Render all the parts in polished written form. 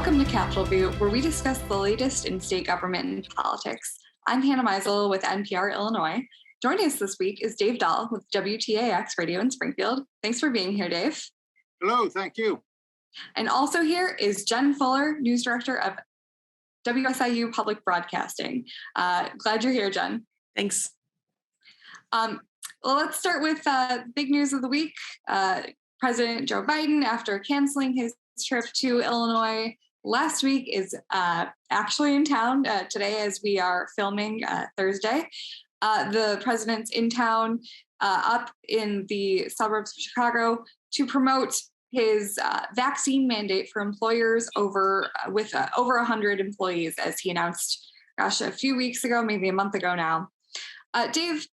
Welcome to CapitolView, where we discuss the latest in state government and politics. I'm Hannah Meisel with NPR Illinois. Joining us this week is Dave Dahl with WTAX Radio in Springfield. Thanks for being here, Dave. Hello, thank you. And also here is Jen Fuller, News Director of WSIU Public Broadcasting. Glad you're here, Jen. Thanks. Well, let's start with big news of the week. President Joe Biden, after canceling his trip to Illinois last week, is actually in town today as we are filming Thursday. The president's in town up in the suburbs of Chicago to promote his vaccine mandate for employers over 100 employees, as he announced, a few weeks ago, maybe a month ago now. Dave,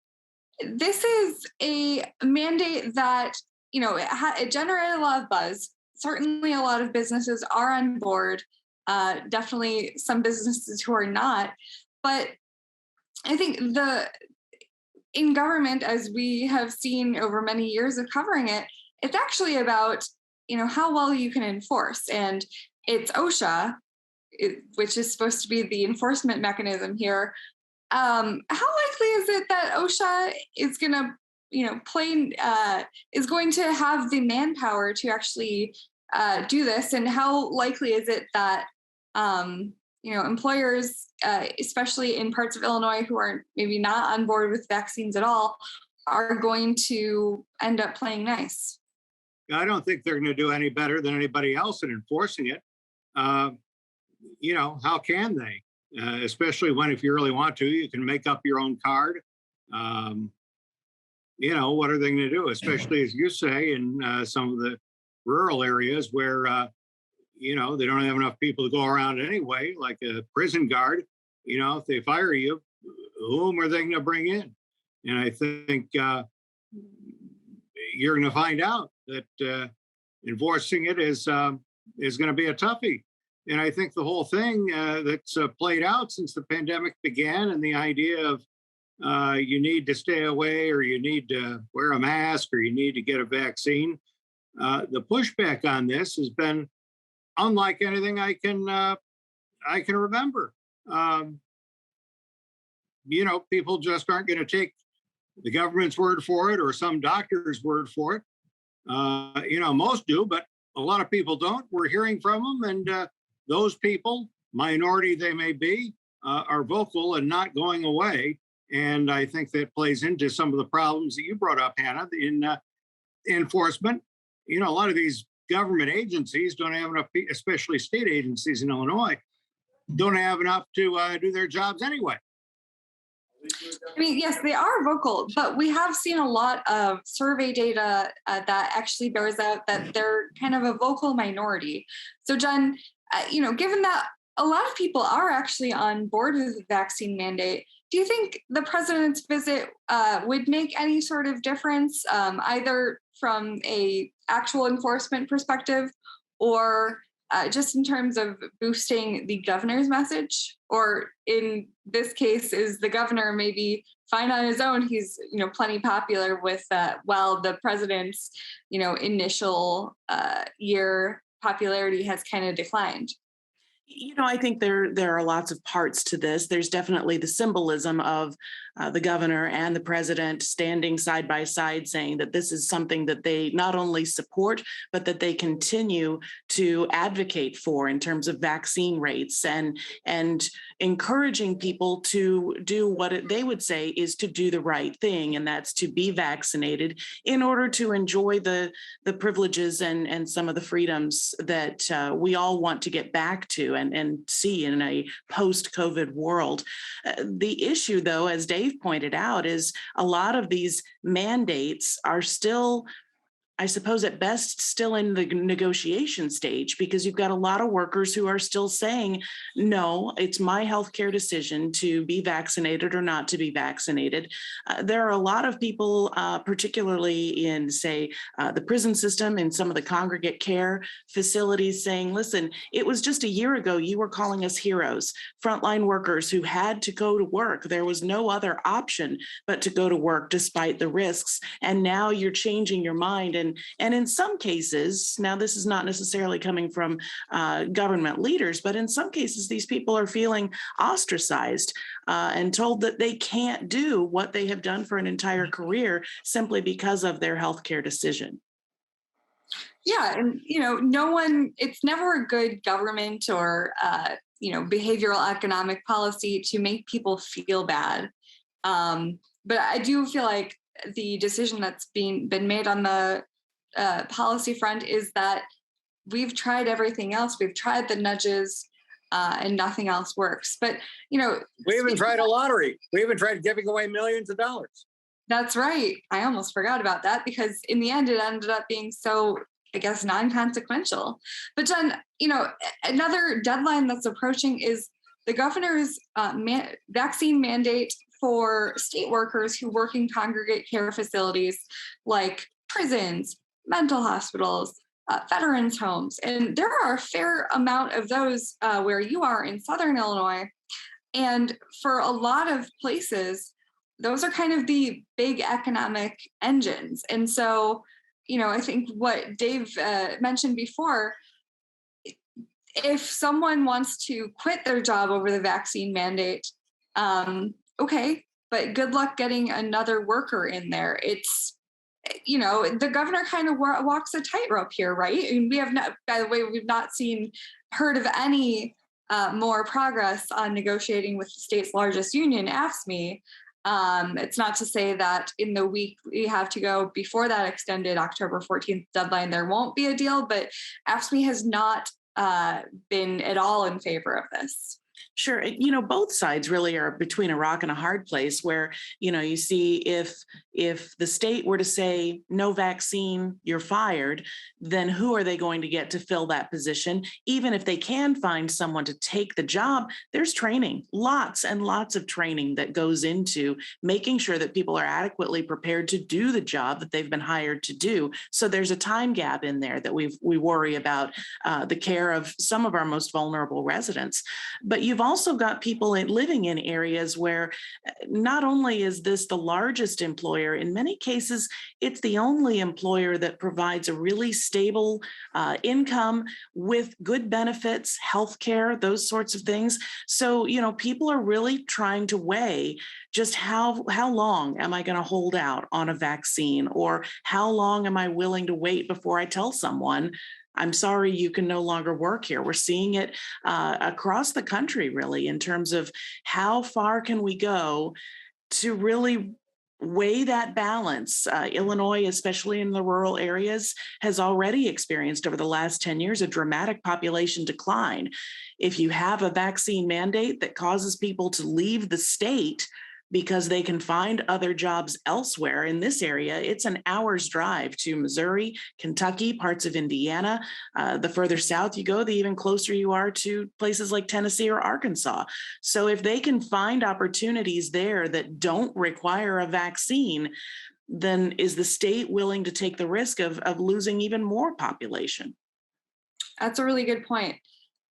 this is a mandate that, it generated a lot of buzz. Certainly a lot of businesses are on board, definitely some businesses who are not. But I think in government, as we have seen over many years of covering it, it's actually about, how well you can enforce. And it's OSHA, which is supposed to be the enforcement mechanism here. How likely is it that OSHA is going to, is going to have the manpower to actually do this? And how likely is it that, employers, especially in parts of Illinois who are maybe not on board with vaccines at all, are going to end up playing nice? I don't think they're going to do any better than anybody else in enforcing it. How can they? Especially when, if you really want to, you can make up your own card. What are they going to do? Especially, as you say, in some of the rural areas where, they don't have enough people to go around anyway, like a prison guard. If they fire you, whom are they going to bring in? And I think you're going to find out that enforcing it is going to be a toughie. And I think the whole thing that's played out since the pandemic began, and the idea of you need to stay away, or you need to wear a mask, or you need to get a vaccine, the pushback on this has been unlike anything I can remember. People just aren't going to take the government's word for it, or some doctor's word for it. Most do, but a lot of people don't. We're hearing from them, and those people, minority they may be, are vocal and not going away. And I think that plays into some of the problems that you brought up, Hannah, in enforcement. A lot of these government agencies don't have enough, especially state agencies in Illinois, don't have enough to do their jobs anyway. I mean, yes, they are vocal, but we have seen a lot of survey data that actually bears out that they're kind of a vocal minority. So, Jen, given that a lot of people are actually on board with the vaccine mandate, do you think the president's visit would make any sort of difference, either from a actual enforcement perspective, or just in terms of boosting the governor's message? Or in this case, is the governor maybe fine on his own? He's, plenty popular with, the president's, initial year popularity has kind of declined. I think there are lots of parts to this. There's definitely the symbolism of the governor and the president standing side by side, saying that this is something that they not only support, but that they continue to advocate for in terms of vaccine rates, and encouraging people to do what they would say is to do the right thing, and that's to be vaccinated in order to enjoy the privileges and some of the freedoms that we all want to get back to and see in a post-COVID world. The issue, though, as Dave pointed out, is a lot of these mandates are still, I suppose at best, still in the negotiation stage, because you've got a lot of workers who are still saying, no, it's my healthcare decision to be vaccinated or not to be vaccinated. There are a lot of people, particularly in, say, the prison system, in some of the congregate care facilities, saying, listen, it was just a year ago you were calling us heroes, frontline workers who had to go to work. There was no other option but to go to work despite the risks. And now you're changing your mind And in some cases, now this is not necessarily coming from government leaders, but in some cases, these people are feeling ostracized and told that they can't do what they have done for an entire career simply because of their healthcare decision. Yeah, and it's never a good government or behavioral economic policy to make people feel bad. But I do feel like the decision that's been made on the policy front is that we've tried everything else. We've tried the nudges, and nothing else works. But we even tried a lottery. We even tried giving away millions of dollars. That's right. I almost forgot about that because in the end, it ended up being so, I guess, non-consequential. But Jen, another deadline that's approaching is the governor's vaccine mandate for state workers who work in congregate care facilities like prisons, mental hospitals, veterans homes. And there are a fair amount of those where you are in Southern Illinois. And for a lot of places, those are kind of the big economic engines. And so, I think what Dave mentioned before, if someone wants to quit their job over the vaccine mandate, okay, but good luck getting another worker in there. It's, the governor kind of walks a tightrope here, right? And we have not, by the way, we've not heard of any more progress on negotiating with the state's largest union, AFSCME. It's not to say that in the week we have to go before that extended October 14th deadline, there won't be a deal, but AFSCME has not been at all in favor of this. Sure. Both sides really are between a rock and a hard place where, you see if the state were to say no vaccine, you're fired, then who are they going to get to fill that position? Even if they can find someone to take the job, there's training, lots and lots of training that goes into making sure that people are adequately prepared to do the job that they've been hired to do. So there's a time gap in there that we worry about the care of some of our most vulnerable residents. But you've also got people living in areas where not only is this the largest employer, in many cases, it's the only employer that provides a really stable income with good benefits, healthcare, those sorts of things. So, people are really trying to weigh just how long am I going to hold out on a vaccine, or how long am I willing to wait before I tell someone, I'm sorry, you can no longer work here. We're seeing it across the country, really, in terms of how far can we go to really weigh that balance. Illinois, especially in the rural areas, has already experienced over the last 10 years a dramatic population decline. If you have a vaccine mandate that causes people to leave the state because they can find other jobs elsewhere. In this area, it's an hour's drive to Missouri, Kentucky, parts of Indiana. The further south you go, the even closer you are to places like Tennessee or Arkansas. So if they can find opportunities there that don't require a vaccine, then is the state willing to take the risk of losing even more population? That's a really good point.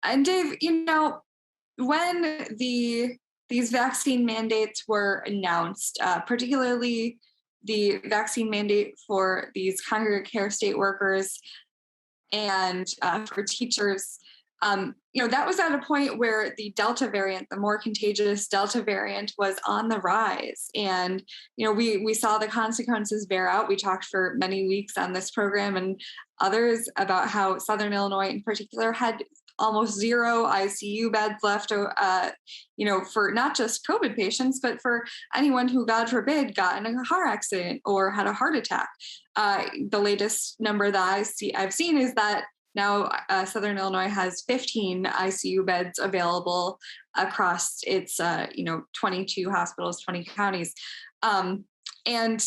And Dave, when these vaccine mandates were announced, particularly the vaccine mandate for these congregate care state workers and for teachers, that was at a point where the Delta variant, the more contagious Delta variant, was on the rise. And, we saw the consequences bear out. We talked for many weeks on this program and others about how Southern Illinois in particular had almost zero ICU beds left, for not just COVID patients, but for anyone who, God forbid, got in a car accident or had a heart attack. The latest number that I've seen is that now Southern Illinois has 15 ICU beds available across its, 22 hospitals, 20 counties. And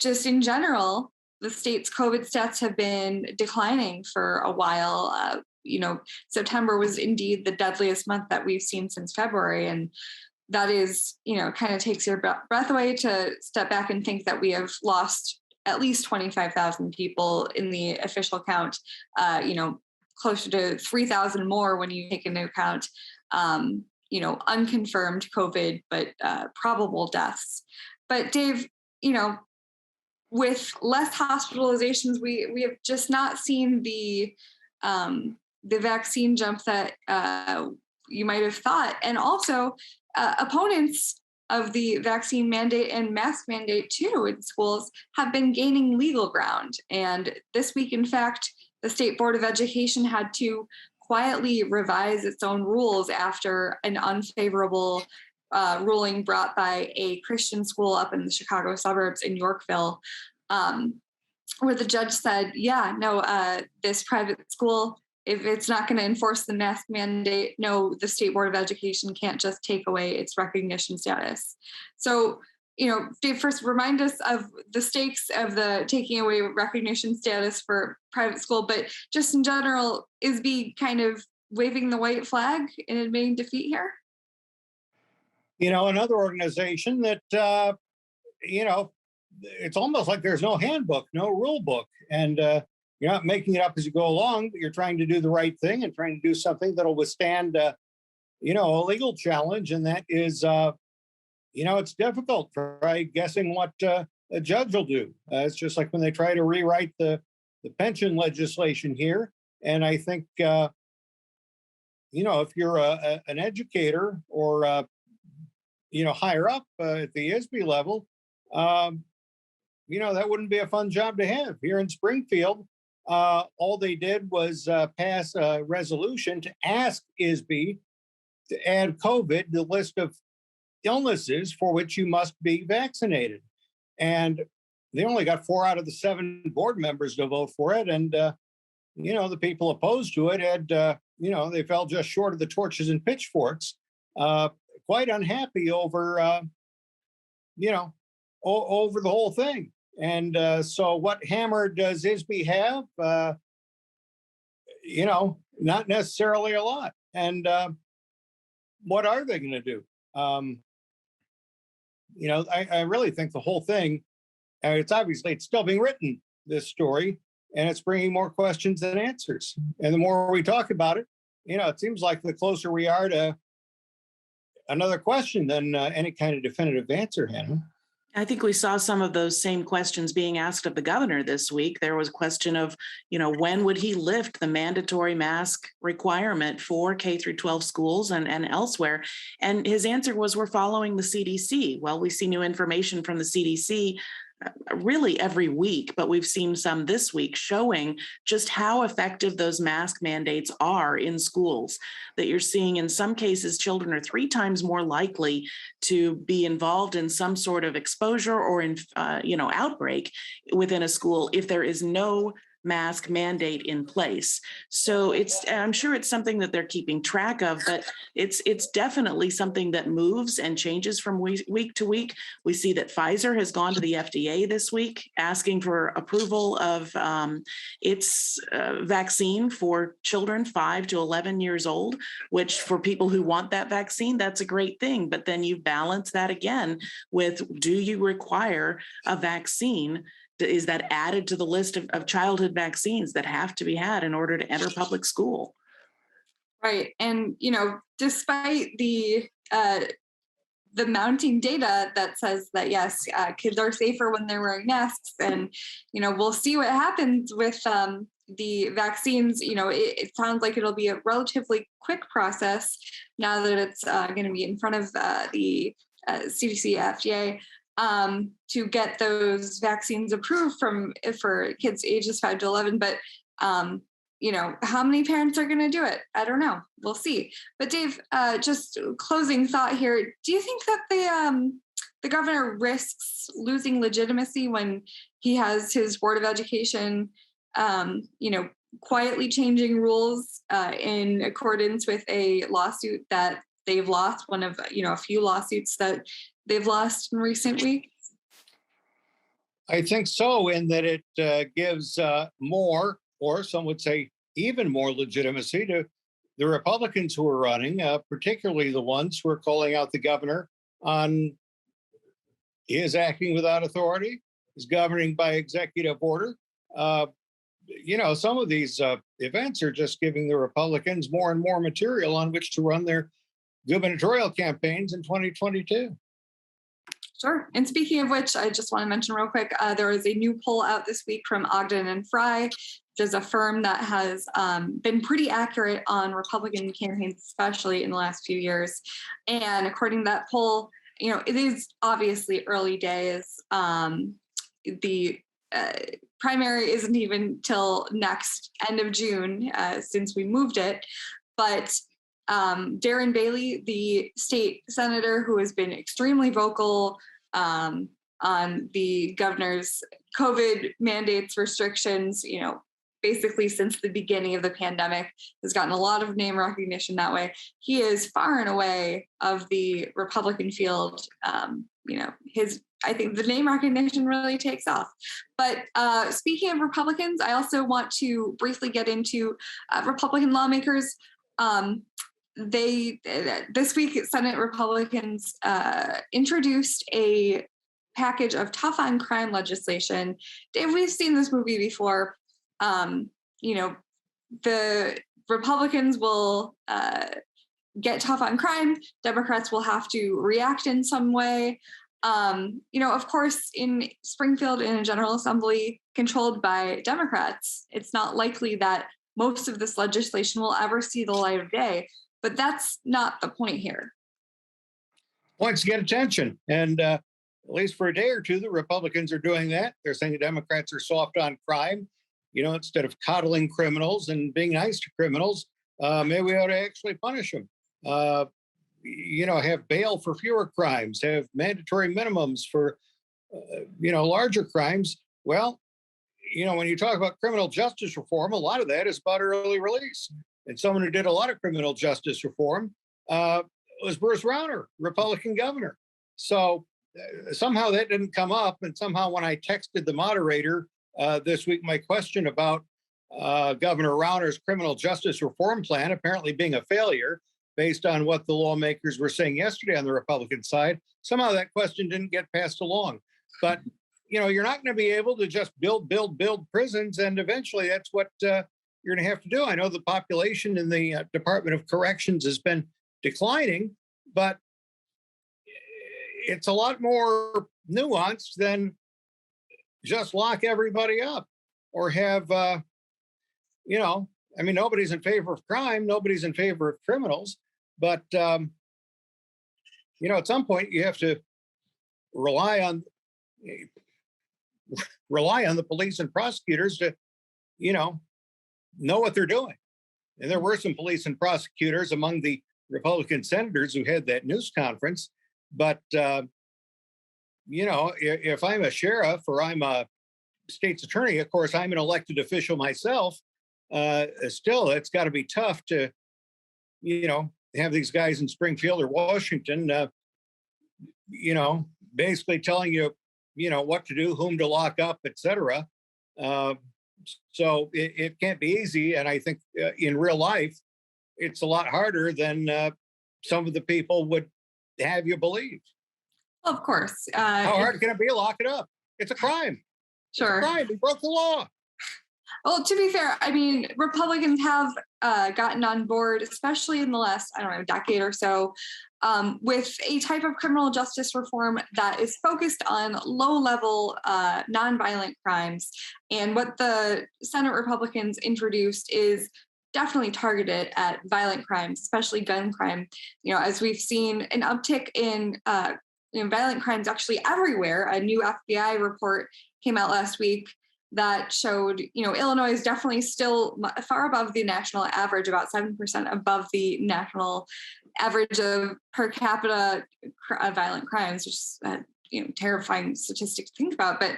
just in general, the state's COVID stats have been declining for a while. September was indeed the deadliest month that we've seen since February. And that is, kind of takes your breath away to step back and think that we have lost at least 25,000 people in the official count, closer to 3,000 more when you take into account, unconfirmed COVID, but probable deaths. But Dave, with less hospitalizations, we have just not seen the vaccine jump that you might have thought. And also, opponents of the vaccine mandate and mask mandate too in schools have been gaining legal ground. And this week, in fact, the State Board of Education had to quietly revise its own rules after an unfavorable ruling brought by a Christian school up in the Chicago suburbs in Yorkville, where the judge said, this private school, if it's not going to enforce the mask mandate, no, the State Board of Education can't just take away its recognition status. So, Dave, first remind us of the stakes of the taking away recognition status for private school, but just in general, ISB kind of waving the white flag in admitting defeat here? Another organization that, it's almost like there's no handbook, no rule book. And you're not making it up as you go along, but you're trying to do the right thing and trying to do something that'll withstand, a legal challenge. And that is, it's difficult. Try guessing what a judge will do. It's just like when they try to rewrite the pension legislation here. And I think, if you're an educator or, higher up at the ISB level, that wouldn't be a fun job to have. Here in Springfield, all they did was pass a resolution to ask ISB to add COVID to the list of illnesses for which you must be vaccinated. And they only got 4 out of the 7 board members to vote for it. And, the people opposed to it had, they fell just short of the torches and pitchforks, quite unhappy over, over the whole thing. And so what hammer does ISB have? Not necessarily a lot. And what are they going to do? I really think the whole thing, it's still being written, this story, and it's bringing more questions than answers. And the more we talk about it, it seems like the closer we are to another question than any kind of definitive answer, Hannah. I think we saw some of those same questions being asked of the governor this week. There was a question of, when would he lift the mandatory mask requirement for K through 12 schools and elsewhere? And his answer was, we're following the CDC. Well, we see new information from the CDC really every week, but we've seen some this week showing just how effective those mask mandates are in schools, that you're seeing in some cases children are 3 times more likely to be involved in some sort of exposure or outbreak within a school if there is no mask mandate in place. So I'm sure it's something that they're keeping track of, but it's definitely something that moves and changes from week to week. We see that Pfizer has gone to the FDA this week asking for approval of its vaccine for children 5 to 11 years old, which for people who want that vaccine, that's a great thing. But then you balance that again with, do you require a vaccine? Is that added to the list of childhood vaccines that have to be had in order to enter public school? Right. And, despite the mounting data that says that, yes, kids are safer when they're wearing masks. And, we'll see what happens with the vaccines. It sounds like it'll be a relatively quick process now that it's going to be in front of the CDC, FDA. To get those vaccines approved for kids ages 5 to 11. But, how many parents are going to do it? I don't know. We'll see. But Dave, just closing thought here. Do you think that the governor risks losing legitimacy when he has his Board of Education, quietly changing rules in accordance with a lawsuit that they've lost, one of, a few lawsuits that they've lost in recent weeks? I think so, in that it gives more, or some would say even more, legitimacy to the Republicans who are running, particularly the ones who are calling out the governor on his acting without authority, is governing by executive order. Some of these events are just giving the Republicans more and more material on which to run their gubernatorial campaigns in 2022. Sure. And speaking of which, I just want to mention real quick, there was a new poll out this week from Ogden and Fry, which is a firm that has been pretty accurate on Republican campaigns, especially in the last few years. And according to that poll, it is obviously early days. The primary isn't even till next end of June, since we moved it. But Darren Bailey, the state senator who has been extremely vocal on the governor's COVID mandates, restrictions, basically since the beginning of the pandemic, has gotten a lot of name recognition that way. He is far and away of the Republican field. I think the name recognition really takes off. But speaking of Republicans, I also want to briefly get into Republican lawmakers. This week, Senate Republicans introduced a package of tough on crime legislation. Dave, we've seen this movie before. The Republicans will get tough on crime. Democrats will have to react in some way. Of course, in Springfield, in a General Assembly controlled by Democrats, it's not likely that most of this legislation will ever see the light of day. But that's not the point here. Points to get attention. And at least for a day or two, the Republicans are doing that. They're saying the Democrats are soft on crime. Instead of coddling criminals and being nice to criminals, maybe we ought to actually punish them. Have bail for fewer crimes, have mandatory minimums for, larger crimes. Well, when you talk about criminal justice reform, a lot of that is about early release. And someone who did a lot of criminal justice reform was Bruce Rauner, Republican governor. So somehow that didn't come up. And somehow when I texted the moderator this week, my question about Governor Rauner's criminal justice reform plan apparently being a failure based on what the lawmakers were saying yesterday on the Republican side, somehow that question didn't get passed along. But, you're not going to be able to just build prisons. And eventually that's what you're going to have to do. I know the population in the Department of Corrections has been declining, but it's a lot more nuanced than just lock everybody up or have, nobody's in favor of crime. Nobody's in favor of criminals. But, at some point you have to rely on the police and prosecutors to, know what they're doing. And there were some police and prosecutors among the Republican senators who had that news conference. But, if I'm a sheriff or I'm a state's attorney, of course, I'm an elected official myself. Still, it's got to be tough to, have these guys in Springfield or Washington, basically telling you, what to do, whom to lock up, et cetera. So it can't be easy. And I think in real life, it's a lot harder than some of the people would have you believe. Of course. How hard can it be to lock it up? It's a crime. Sure. It's a crime. We broke the law. Well, to be fair, Republicans have gotten on board, especially in the last, decade or so, with a type of criminal justice reform that is focused on low-level, nonviolent crimes. And what the Senate Republicans introduced is definitely targeted at violent crimes, especially gun crime. As we've seen an uptick in violent crimes actually everywhere. A new FBI report came out last week that showed, Illinois is definitely still far above the national average, about 7% above the national average of per capita violent crimes, which is a terrifying statistic to think about. But,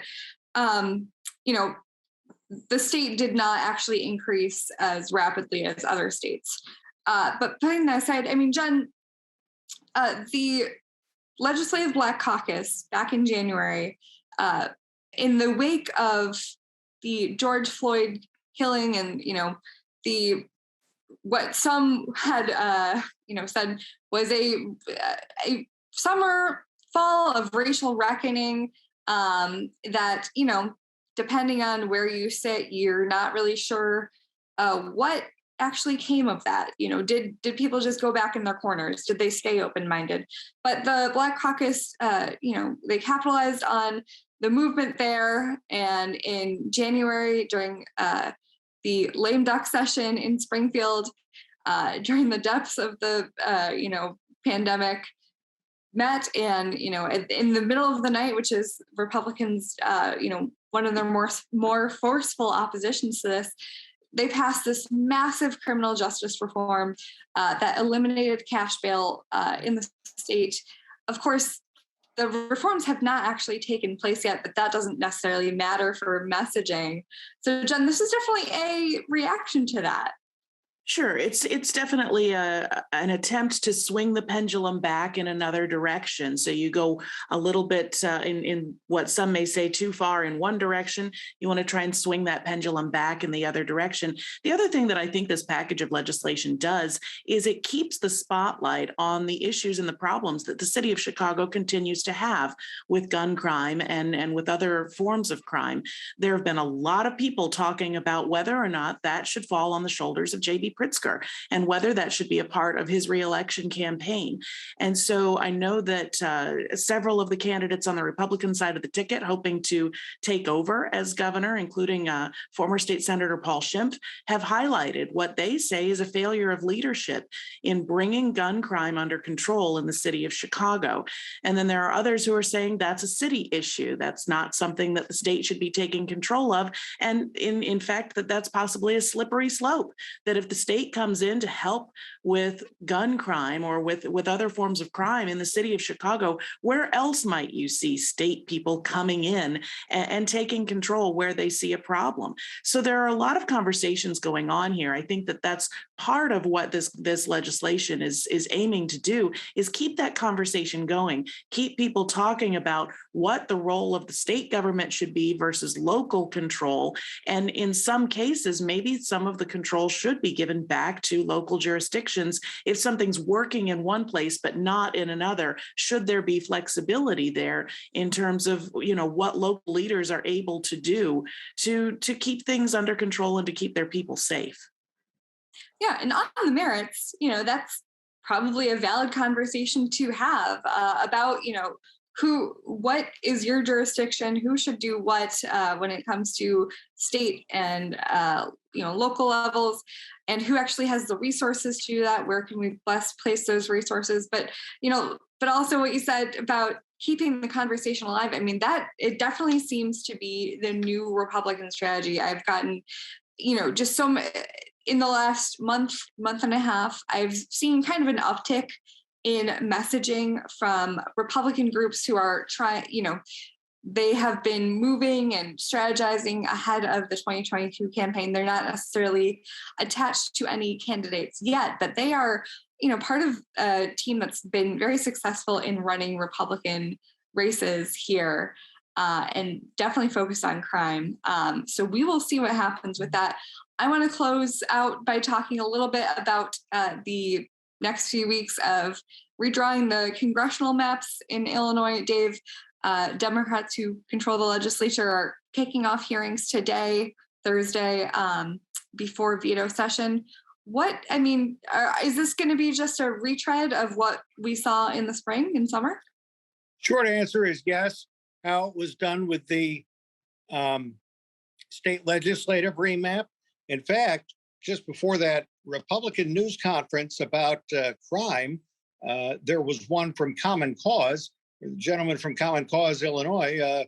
the state did not actually increase as rapidly as other states. But putting that aside, Jen, the Legislative Black Caucus back in January, in the wake of the George Floyd killing and, what some had, said was a summer, fall of racial reckoning, that, depending on where you sit, you're not really sure what actually came of that? Did people just go back in their corners? Did they stay open-minded? But the Black Caucus, they capitalized on the movement there. And in January, during the lame duck session in Springfield, during the depths of the, pandemic, met and, in the middle of the night, which is Republicans, one of their more forceful oppositions to this, they passed this massive criminal justice reform that eliminated cash bail in the state. Of course, the reforms have not actually taken place yet, but that doesn't necessarily matter for messaging. So, Jen, this is definitely a reaction to that. Sure, it's definitely an attempt to swing the pendulum back in another direction. So you go a little bit in what some may say too far in one direction. You want to try and swing that pendulum back in the other direction. The other thing that I think this package of legislation does is it keeps the spotlight on the issues and the problems that the city of Chicago continues to have with gun crime and with other forms of crime. There have been a lot of people talking about whether or not that should fall on the shoulders of J.B. Pritzker and whether that should be a part of his reelection campaign. And so I know that several of the candidates on the Republican side of the ticket hoping to take over as governor, including former state senator Paul Schimpf, have highlighted what they say is a failure of leadership in bringing gun crime under control in the city of Chicago. And then there are others who are saying that's a city issue. That's not something that the state should be taking control of. And in fact, that's possibly a slippery slope, that if the state comes in to help with gun crime or with other forms of crime in the city of Chicago, where else might you see state people coming in and taking control where they see a problem? So there are a lot of conversations going on here. I think that that's part of what this legislation is aiming to do, is keep that conversation going, keep people talking about what the role of the state government should be versus local control. And in some cases, maybe some of the control should be given back to local jurisdictions. If something's working in one place but not in another, should there be flexibility there in terms of what local leaders are able to do to keep things under control and to keep their people safe? Yeah, and on the merits, that's probably a valid conversation to have about what is your jurisdiction, who should do what when it comes to state and local levels, and who actually has the resources to do that. Where can we best place those resources? But also what you said about keeping the conversation alive. I mean, that it definitely seems to be the new Republican strategy. I've gotten just so in the last month and a half, I've seen kind of an uptick in messaging from Republican groups who are trying, they have been moving and strategizing ahead of the 2022 campaign. They're not necessarily attached to any candidates yet, but they are, part of a team that's been very successful in running Republican races here and definitely focused on crime. So we will see what happens with that. I want to close out by talking a little bit about the next few weeks of redrawing the congressional maps in Illinois. Dave, Democrats who control the legislature are kicking off hearings today, Thursday, before veto session. Is this going to be just a retread of what we saw in the spring and summer? Short answer is yes. How it was done with the state legislative remap. In fact, just before that Republican news conference about crime, there was one from Common Cause. The gentleman from Common Cause, Illinois,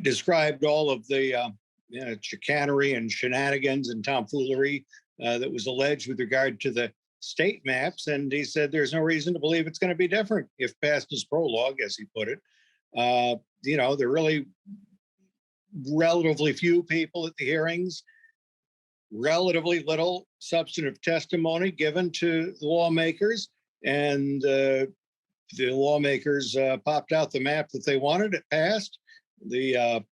described all of the chicanery and shenanigans and tomfoolery that was alleged with regard to the state maps. And he said there's no reason to believe it's going to be different if passed as prologue, as he put it. There are really relatively few people at the hearings, relatively little substantive testimony given to the lawmakers, and the lawmakers popped out the map that they wanted. It passed. The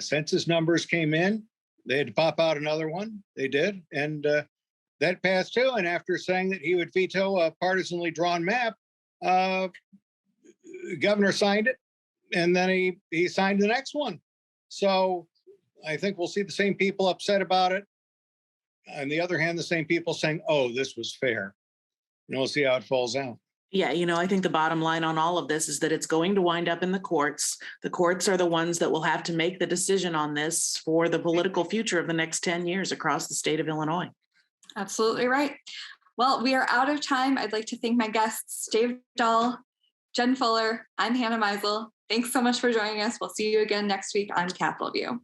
census numbers came in. They had to pop out another one. They did, and that passed too. And after saying that he would veto a partisanly drawn map, the governor signed it, and then he signed the next one. So I think we'll see the same people upset about it on the other hand, the same people saying, oh, this was fair. And we'll see how it falls out. Yeah, I think the bottom line on all of this is that it's going to wind up in the courts. The courts are the ones that will have to make the decision on this for the political future of the next 10 years across the state of Illinois. Absolutely right. Well, we are out of time. I'd like to thank my guests, Dave Dahl, Jen Fuller. I'm Hannah Meisel. Thanks so much for joining us. We'll see you again next week on Capitol View.